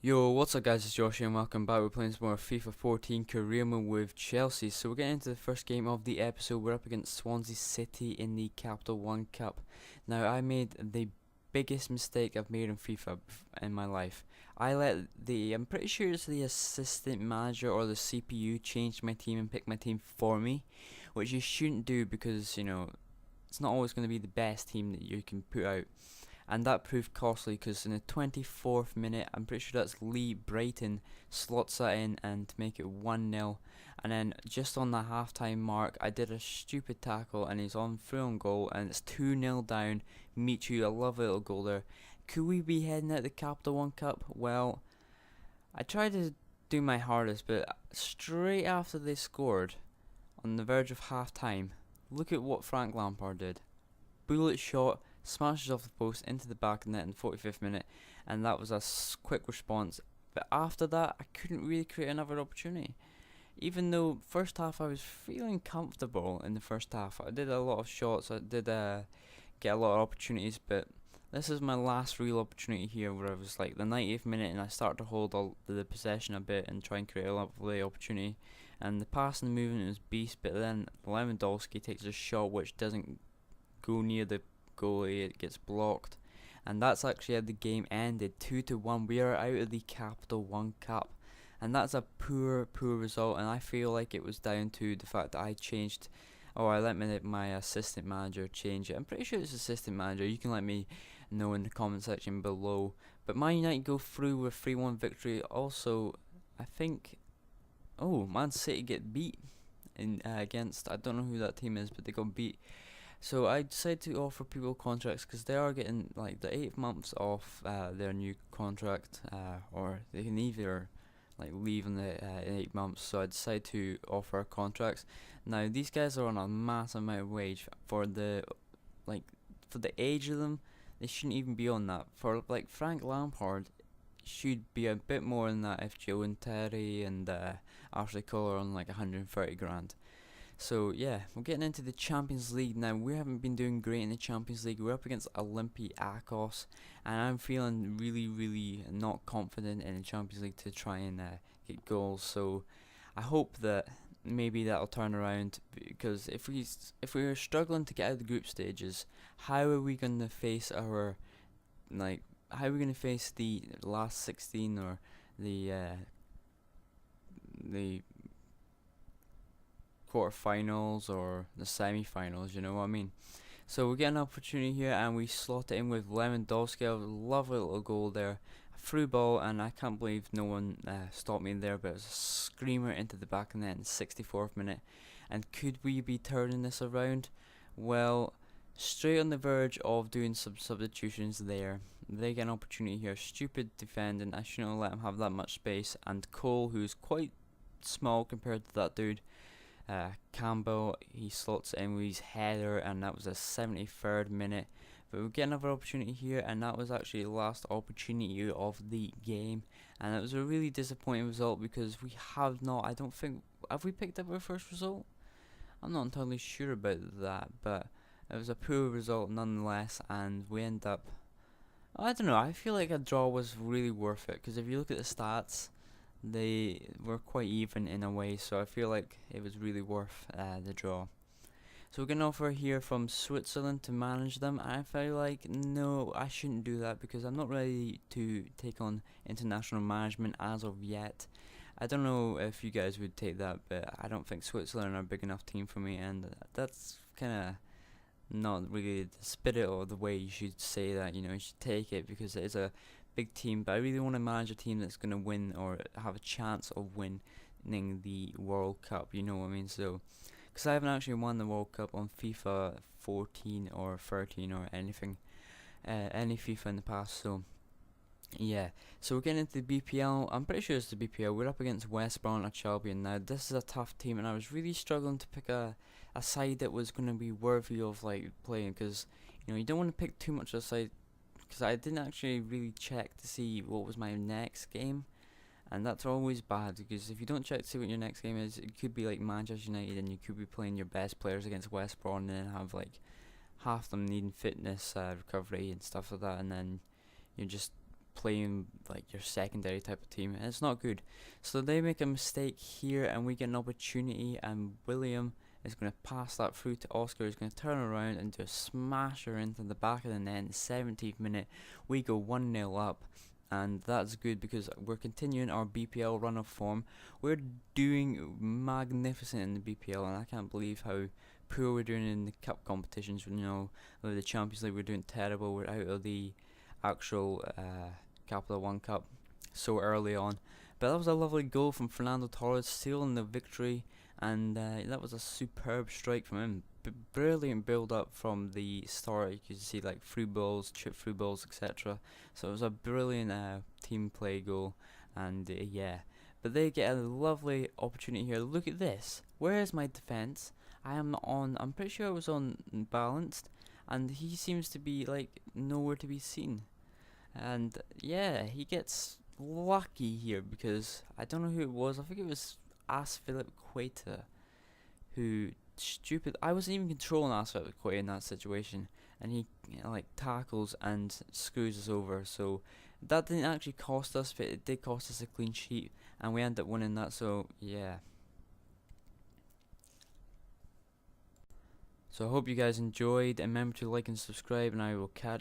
Yo, what's up guys, it's Josh and welcome back. We're playing some more FIFA 14 career mode with Chelsea. So we're getting into the first game of the episode. We're up against Swansea City in the Capital One Cup. Now I made the biggest mistake I've made in FIFA in my life. I'm pretty sure it's the assistant manager or the CPU change my team and pick my team for me. Which you shouldn't do because, it's not always going to be the best team that you can put out. And that proved costly because in the 24th minute, I'm pretty sure that's Lee Brighton slots that in and to make it 1-0. And then just on the half-time mark, I did a stupid tackle and he's on through on goal and it's 2-0 down. Michu, a lovely little goal there. Could we be heading out the Capital One Cup? Well, I tried to do my hardest, but straight after they scored, on the verge of half-time, look at what Frank Lampard did. Bullet shot, smashes off the post into the back of the net in the 45th minute, and that was a quick response. But after that, I couldn't really create another opportunity. Even though first half I was feeling comfortable in the first half, I did a lot of shots, I did get a lot of opportunities, but this is my last real opportunity here where I was like the 90th minute and I start to hold all the possession a bit and try and create a lovely opportunity. And the pass and the movement was beast, but then Lewandowski takes a shot which doesn't go near the goalie, it gets blocked, and that's actually how the game ended. 2-1. We are out of the Capital One Cup, and that's a poor result. And I feel like it was down to the fact that I let my assistant manager change it. I'm pretty sure it's assistant manager. You can let me know in the comment section below. But Man United go through with 3-1 victory. Also, I think, Man City get beat against, I don't know who that team is, but they got beat. So I decided to offer people contracts because they are getting like the 8 months off their new contract, or they can either like leave in the 8 months. So I decided to offer contracts. Now these guys are on a massive amount of wage for the age of them. They shouldn't even be on that. For like Frank Lampard, should be a bit more than that if Joe and Terry and Ashley Cole are on like 130 grand. So yeah, we're getting into the Champions League now. We haven't been doing great in the Champions League. We're up against Olympiacos, and I'm feeling really not confident in the Champions League to try and get goals. So I hope that maybe that'll turn around, because if we're struggling to get out of the group stages, how are we going to face how are we going to face the last 16 or the quarterfinals or the semi-finals, you know what I mean? So we get an opportunity here and we slot it in with Lewandowski. A lovely little goal there, a through ball, and I can't believe no one stopped me there, but it was a screamer into the back of the net in the 64th minute. And could we be turning this around? Well, straight on the verge of doing some substitutions there. They get an opportunity here. Stupid defending, I shouldn't have let him have that much space. And Cole, who's quite small compared to that dude, Campbell, he slots in with his header, and that was a 73rd minute. But we get another opportunity here, and that was actually the last opportunity of the game. And it was a really disappointing result because we have not, I don't think, have we picked up our first result? I'm not entirely sure about that, but it was a poor result nonetheless, and we end up, I don't know, I feel like a draw was really worth it, because if you look at the stats, they were quite even in a way, so I feel like it was really worth the draw. So we're going to offer here from Switzerland to manage them. I feel like, no, I shouldn't do that because I'm not ready to take on international management as of yet. I don't know if you guys would take that, but I don't think Switzerland are a big enough team for me, and that's kind of not really the spirit or the way you should say that. You should take it because it is a big team, but I really want to manage a team that's going to win or have a chance of winning the World Cup, you know what I mean? So, because I haven't actually won the World Cup on FIFA 14 or 13 or anything, any FIFA in the past, so yeah. So we're getting into the BPL. I'm pretty sure it's the BPL. We're up against West Brom or Albion now. This is a tough team, and I was really struggling to pick a side that was going to be worthy of like playing, because you don't want to pick too much of a side, because I didn't actually really check to see what was my next game, and that's always bad, because if you don't check to see what your next game is, it could be like Manchester United and you could be playing your best players against West Brom and then have like half them needing fitness recovery and stuff like that, and then you're just playing like your secondary type of team, and it's not good. So they make a mistake here, and we get an opportunity, and William is going to pass that through to Oscar, who's going to turn around and do a smasher into the back of the net in the 17th minute. We go 1-0 up, and that's good because we're continuing our BPL run of form. We're doing magnificent in the BPL, and I can't believe how poor we're doing in the cup competitions. You know, like the Champions League, we're doing terrible. We're out of the actual Capital One Cup so early on. But that was a lovely goal from Fernando Torres, sealing the victory, and that was a superb strike from him. Brilliant build up from the start. You could see like through balls, chip through balls, etc. So it was a brilliant team play goal, and yeah. But they get a lovely opportunity here. Look at this. Where is my defense? I am on. I'm pretty sure I was on balanced, and he seems to be like nowhere to be seen. And yeah, he gets lucky here because I don't know who it was. I think it was Philip Queta, who stupid. I wasn't even controlling Philip Queta in that situation, and he like tackles and screws us over. So that didn't actually cost us, but it did cost us a clean sheet, and we ended up winning that. So yeah. So I hope you guys enjoyed, and remember to like and subscribe, and I will catch